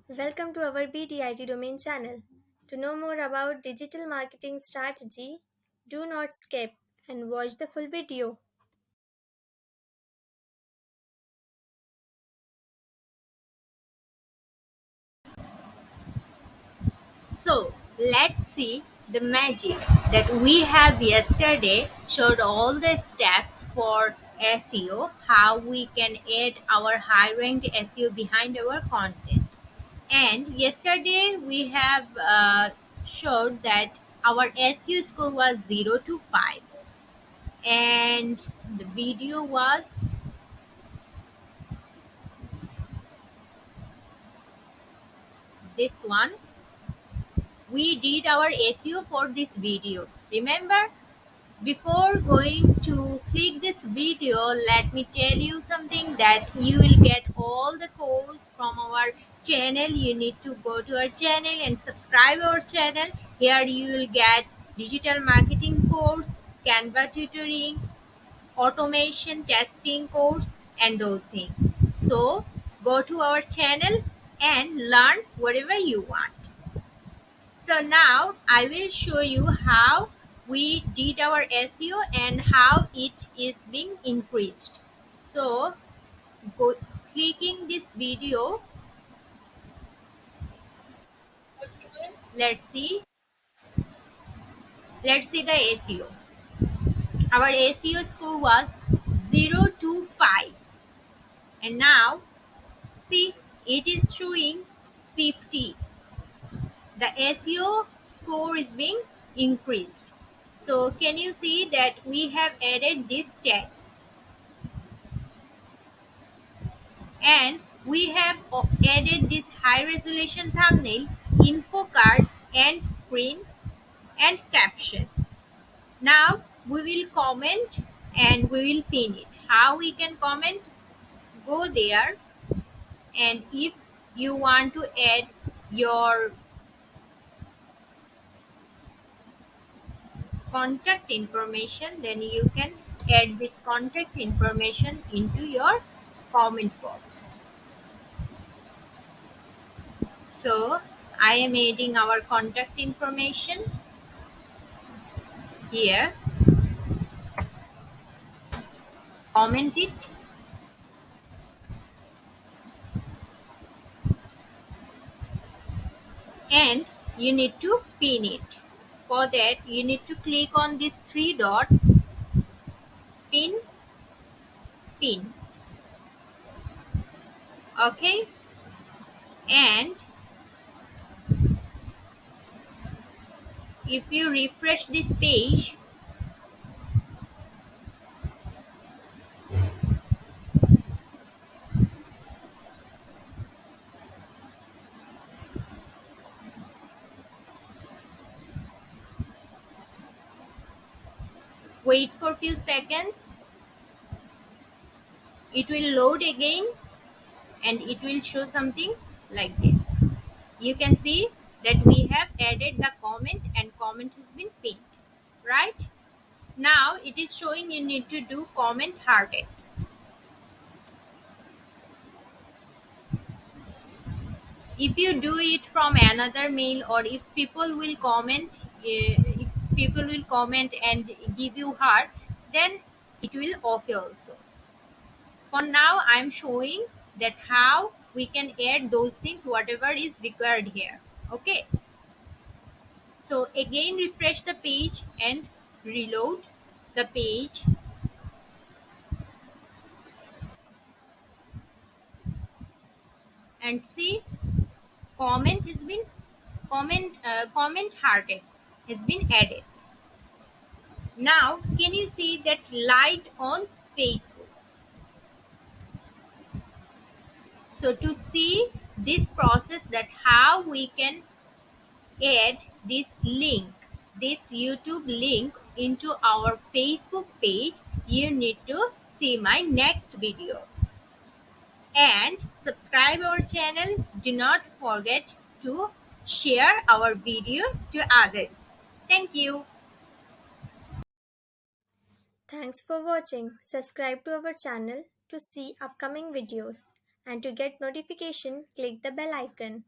Welcome to our BDIT domain channel. To know more about digital marketing strategy, do not skip and watch the full video. So let's see the magic that we have yesterday showed all the steps for SEO, how we can add our high ranked SEO behind our content. And yesterday we have showed that our SEO score was 0 to 5 and the video was this one. We did our SEO for this video. Remember? Before going to click this video, let me tell you something that you will get all the course from our channel. You need to go to our channel and subscribe our channel. Here you will get digital marketing course, Canva tutoring, automation testing course and those things. So go to our channel and learn whatever you want. So now I will show you how we did our SEO and how it is being increased. So go clicking this video. Let's see. Let's see the SEO. Our SEO score was 0 to 5 and now see it is showing 50. The SEO score is being increased. So can you see that we have added this text and we have added this high resolution thumbnail, info card, end screen and caption. Now we will comment and we will pin it. How we can comment? Go there and if you want to add your contact information, then you can add this contact information into your comment box. So I am adding our contact information here, comment it and you need to pin it. For that you need to click on this three dot, pin, pin. Okay, and if you refresh this page, wait for few seconds, it will load again and it will show something like this. You can see that we have added the comment and comment has been pinned, right? Now it is showing you need to do comment hearted. If you do it from another mail or if people will comment, if people will comment and give you heart, then it will okay also. For now I'm showing that how we can add those things whatever is required here. Okay, so again refresh the page and reload the page and see comment has been comment hearted has been added. Now can you see that light on Facebook? So to see this process that how we can add this link, this YouTube link into our Facebook page, you need to see my next video and subscribe our channel. Do not forget to share our video to others. Thank you. Thanks for watching. Subscribe to our channel to see upcoming videos and to get notification, click the bell icon.